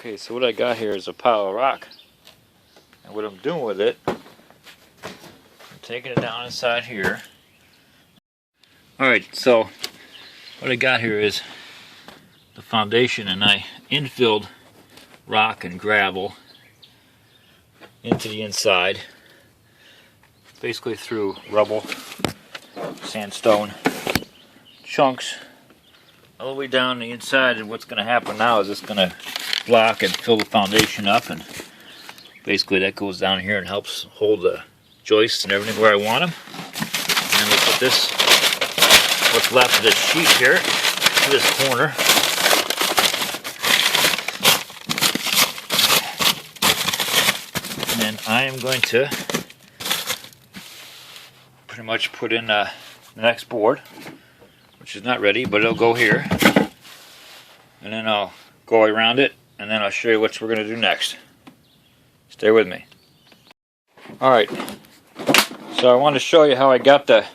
Okay, so what I got here is a pile of rock, and what I'm doing with it, I'm taking it down inside here. Alright, so what I got here is the foundation, and I infilled rock and gravel into the inside, basically through rubble, sandstone chunks all the way down the inside. And what's going to happen now is it's going to block and fill the foundation up, and basically that goes down here and helps hold the joists and everything where I want them. And then we put this, what's left of this sheet here, to this corner. And then I am going to pretty much put in the next board, which is not ready, but it'll go here. And then I'll go around it, and then I'll show you what we're going to do next. Stay with me. Alright, so I want to show you how I got the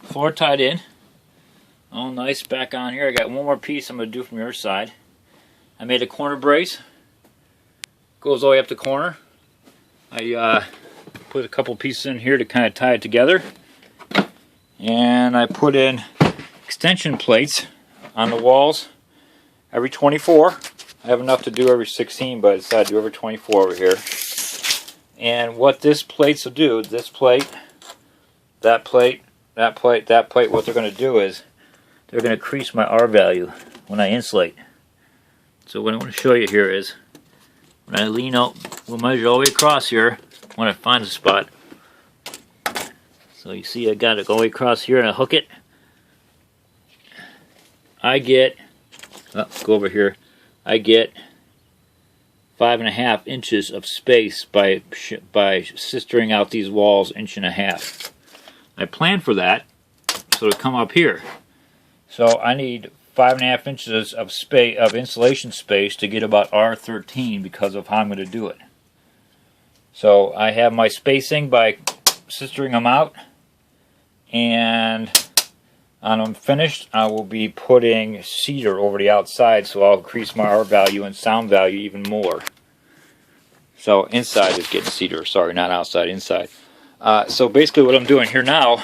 floor tied in. All nice back on here. I got one more piece I'm going to do from your side. I made a corner brace. Goes all the way up the corner. I put a couple pieces in here to kind of tie it together. And I put in extension plates on the walls every 24. I have enough to do every 16, but I decided to do every 24 over here. And what this plates will do, this plate, that plate, that plate, that plate, what they're going to do is they're going to increase my R value when I insulate. So what I want to show you here is when I lean out, we'll measure all the way across here when I find a spot. So you see I got it all the way across here, and I hook it. I get, go over here, I get 5.5 inches of space by sistering out these walls 1.5 inches. I planned for that, so to come up here. So I need 5.5 inches of space, of insulation space, to get about R13 because of how I'm going to do it. So I have my spacing by sistering them out, and when I'm finished, I will be putting cedar over the outside, so I'll increase my R value and sound value even more. So inside is getting cedar, sorry, not outside, inside. So basically what I'm doing here now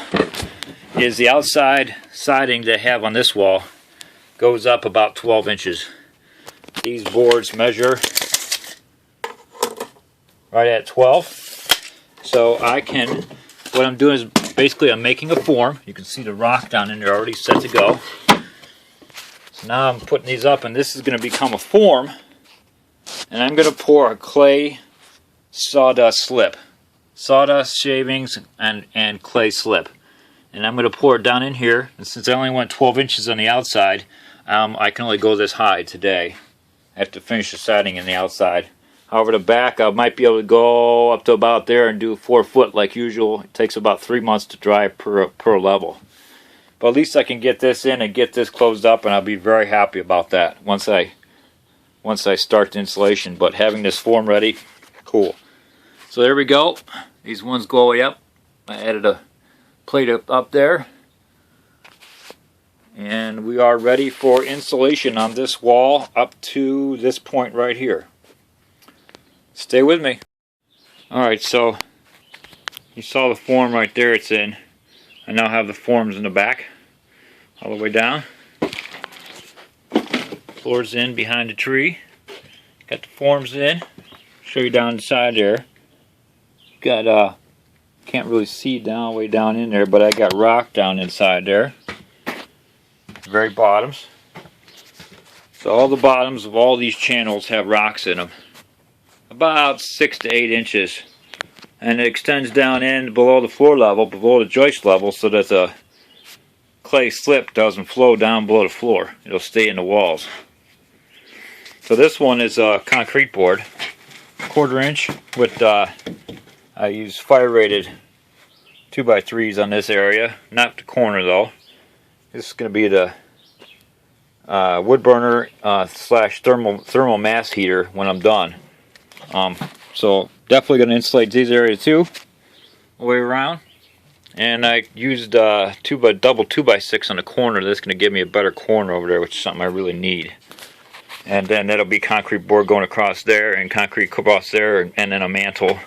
is the outside siding that I have on this wall goes up about 12 inches. These boards measure right at 12. So I can, what I'm doing is basically I'm making a form. You can see the rock down in there already set to go. So now I'm putting these up, and this is going to become a form. And I'm going to pour a clay sawdust slip. Sawdust shavings and clay slip. And I'm going to pour it down in here. And since I only went 12 inches on the outside, I can only go this high today. I have to finish the siding in the outside. However, the back, I might be able to go up to about there and do 4 foot like usual. It takes about 3 months to dry per level. But at least I can get this in and get this closed up, and I'll be very happy about that once I start the installation. But having this form ready, cool. So there we go. These ones go all the way up. I added a plate up there. And we are ready for insulation on this wall up to this point right here. Stay with me. Alright, so you saw the form right there it's in. I now have the forms in the back, all the way down. Floor's in behind the tree. Got the forms in. Show you down the side there. Got, can't really see down, way down in there, but I got rock down inside there. The very bottoms. So all the bottoms of all these channels have rocks in them. About 6 to 8 inches, and it extends down in below the floor level, below the joist level, so that the clay slip doesn't flow down below the floor. It'll stay in the walls. So this one is a concrete board, 1/4 inch with I use fire rated 2x3s on this area, not the corner though. This is going to be the wood burner slash thermal mass heater when I'm done. So definitely going to insulate these areas too, all the way around. And I used double 2x6 on the corner. That's going to give me a better corner over there, which is something I really need. And then that'll be concrete board going across there and concrete across there, and then a mantle.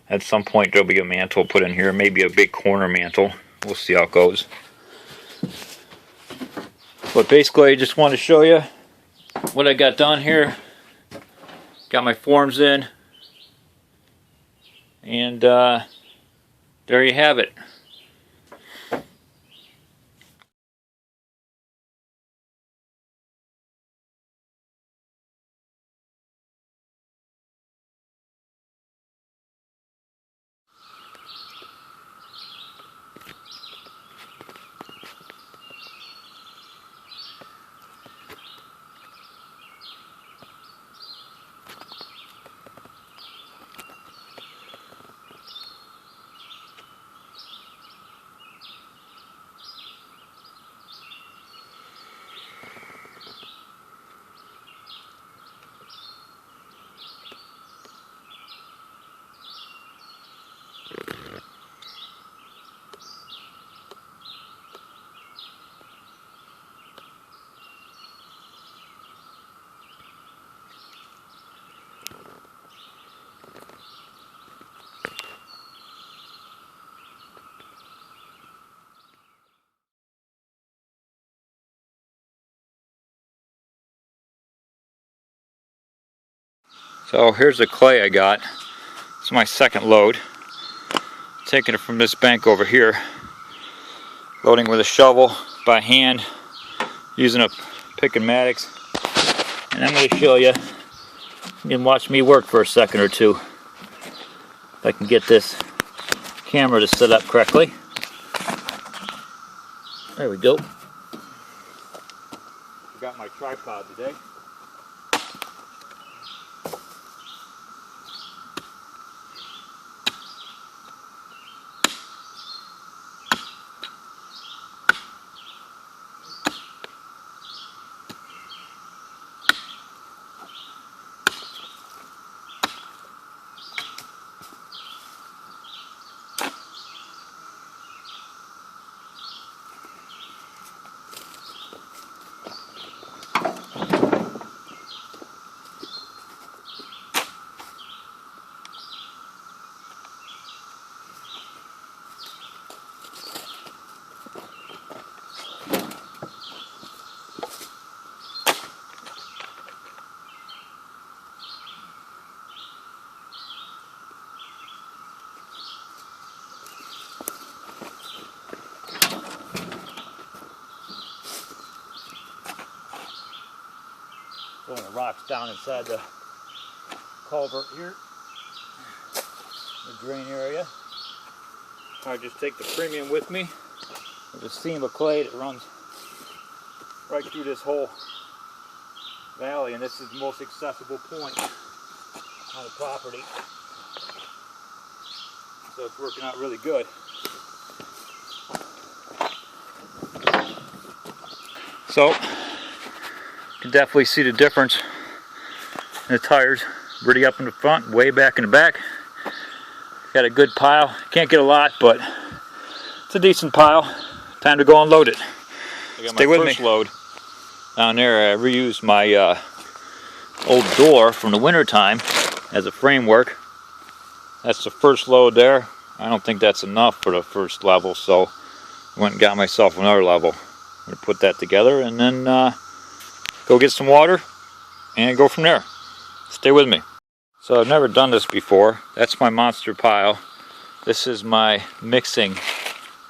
At some point there'll be a mantle put in here, maybe a big corner mantle. We'll see how it goes. But basically I just want to show you what I got done here. Got my forms in. And there you have it. So here's the clay I got. It's my second load. Taking it from this bank over here. Loading with a shovel by hand. Using a pick and mattocks. And I'm going to show you. You can watch me work for a second or two. If I can get this camera to set up correctly. There we go. Got my tripod today. Throwing the rocks down inside the culvert here, the drain area. I just take the premium with me. There's a seam of clay that runs right through this whole valley, and this is the most accessible point on the property. So it's working out really good. So you can definitely see the difference in the tires. Really up in the front, way back in the back. Got a good pile. Can't get a lot, but it's a decent pile. Time to go unload it. Stay with me. Load down there. I reused my old door from the winter time as a framework. That's the first load there. I don't think that's enough for the first level, so I went and got myself another level. I'm going to put that together and then go get some water and go from there. Stay with me. So I've never done this before. That's my monster pile. This is my mixing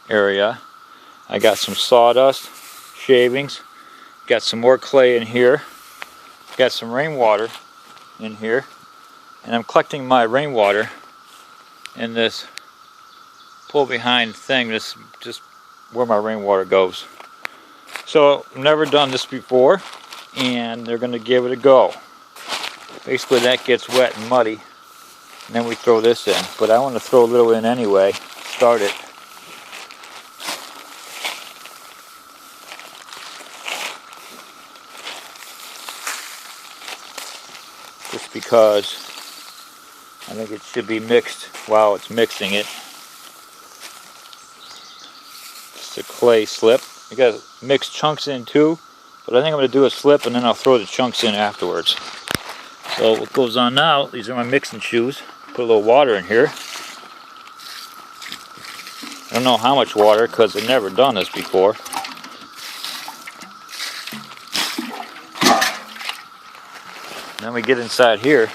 area. I got some sawdust, shavings, got some more clay in here, got some rainwater in here, and I'm collecting my rainwater in this pull behind thing. This is just where my rainwater goes. So I've never done this before, and they're going to give it a go. Basically that gets wet and muddy, and then we throw this in. But I want to throw a little in anyway, start it. Just because I think it should be mixed while it's mixing it. Just a clay slip. You got to mix chunks in too, But I think I'm going to do a slip and then I'll throw the chunks in afterwards. So what goes on now, these are my mixing shoes. Put a little water in here. I don't know how much water because I've never done this before. And then we get inside here,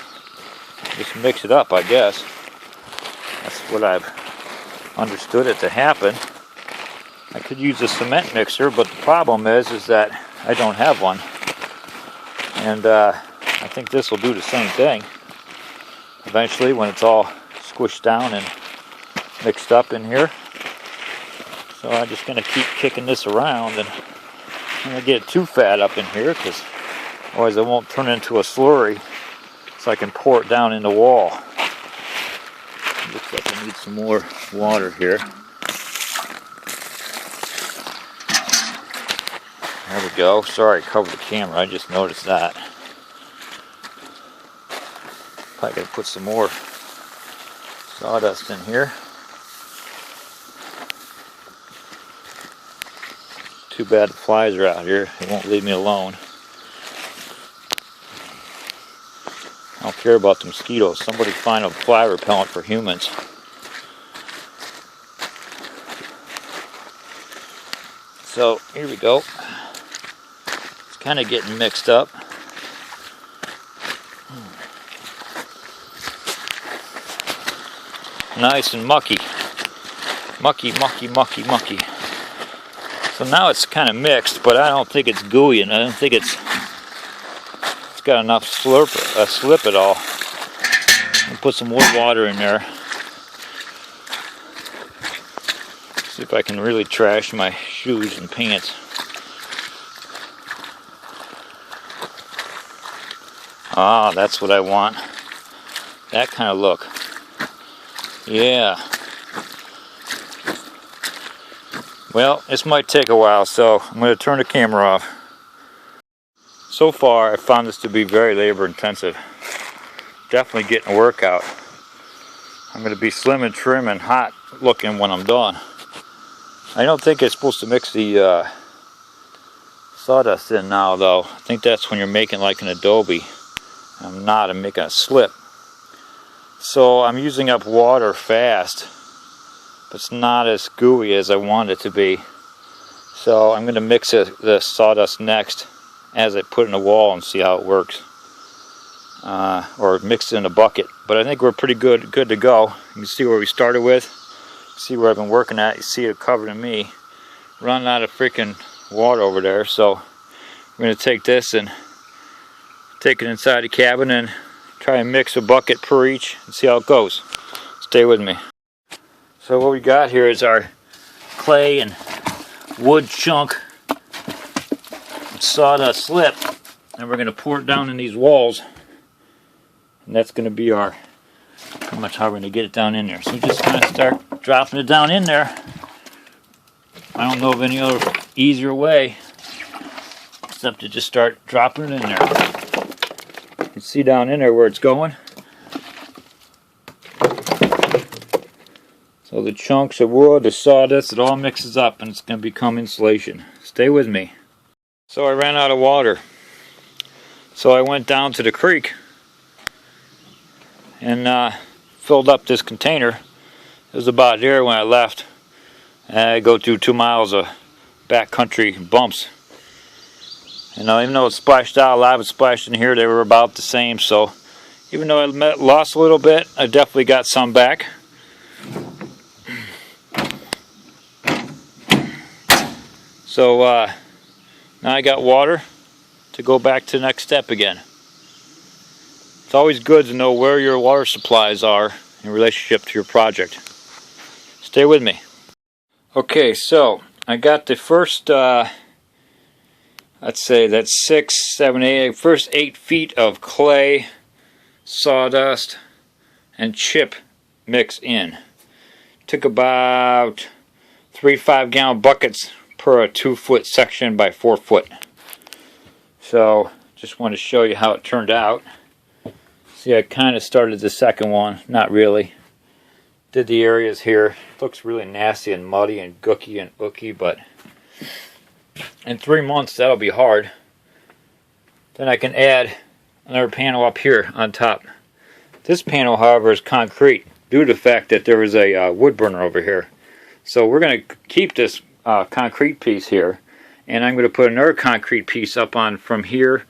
just mix it up, I guess. That's what I've understood it to happen. I could use a cement mixer, but the problem is that I don't have one. And I think this will do the same thing eventually when it's all squished down and mixed up in here. So I'm just going to keep kicking this around, and I'm going to get it too fat up in here because otherwise it won't turn into a slurry, so I can pour it down in the wall. Looks like I need some more water here. There we go. Sorry I covered the camera, I just noticed that. Probably gotta put some more sawdust in here. Too bad the flies are out here. They won't leave me alone. I don't care about the mosquitoes. Somebody find a fly repellent for humans. So here we go. It's kind of getting mixed up. Nice and mucky. Mucky, mucky, mucky, mucky. So now it's kind of mixed, but I don't think it's gooey, and I don't think it's got enough slip at all. I'll put some more water in there. See if I can really trash my shoes and pants. Ah, that's what I want. That kind of look. Yeah. Well, this might take a while, so I'm going to turn the camera off. So far, I found this to be very labor intensive. Definitely getting a workout. I'm going to be slim and trim and hot looking when I'm done. I don't think it's supposed to mix the sawdust in now, though. I think that's when you're making like an adobe. I'm not, I'm making a slip. So I'm using up water fast, but it's not as gooey as I want it to be. So I'm going to mix the sawdust next as I put it in the wall and see how it works. Or mix it in a bucket. But I think we're pretty good to go. You can see where we started with. See where I've been working at. You see it covered in me. Running out of freaking water over there. So I'm going to take this and take it inside the cabin and try and mix a bucket per each and see how it goes. Stay with me. So what we got here is our clay and wood chunk sawdust slip, and we're going to pour it down in these walls, and that's going to be our pretty much how we're going to get it down in there. So we just kind of start dropping it down in there. I don't know of any other easier way except to just start dropping it in there. You can see down in there where it's going. So the chunks of wood, the sawdust, it all mixes up and it's going to become insulation. Stay with me. So I ran out of water. So I went down to the creek and filled up this container. It was about there when I left. I go through 2 miles of backcountry bumps. And even though it splashed out, a lot of it splashed in here, they were about the same. So even though I lost a little bit, I definitely got some back. So now I got water to go back to the next step again. It's always good to know where your water supplies are in relationship to your project. Stay with me. Okay, so I got the first, let's say that's 6, 7, 8, first 8 feet of clay, sawdust, and chip mix in. Took about 3 5-gallon buckets per a 2-foot section by 4 foot. So just want to show you how it turned out. See, I kind of started the second one, not really. Did the areas here. Looks really nasty and muddy and gooky and ooky, but in 3 months that'll be hard. Then I can add another panel up here on top. This panel, however, is concrete due to the fact that there is a wood burner over here. So we're going to keep this concrete piece here, and I'm going to put another concrete piece up on from here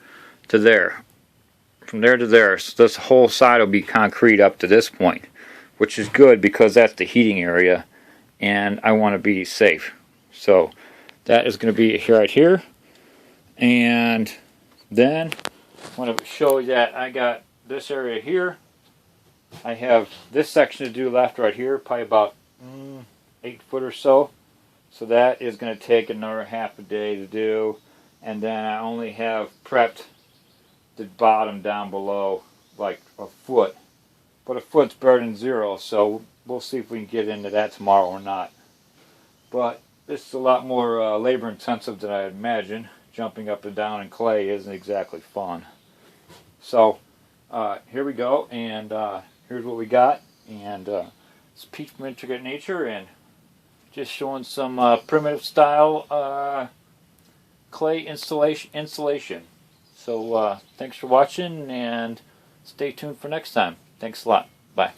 to there. From there to there. So this whole side will be concrete up to this point, which is good because that's the heating area, and I want to be safe. So that is going to be right here. And then I want to show you that I got this area here. I have this section to do left right here, probably about 8 foot or so. So that is going to take another half a day to do. And then I only have prepped the bottom down below like a foot. But a foot's better than 0, so we'll see if we can get into that tomorrow or not. But this is a lot more labor intensive than I imagined. Jumping up and down in clay isn't exactly fun. So here we go, and here's what we got. And it's Peach from Intricate Nature, and just showing some primitive style clay insulation. So thanks for watching, and stay tuned for next time. Thanks a lot. Bye.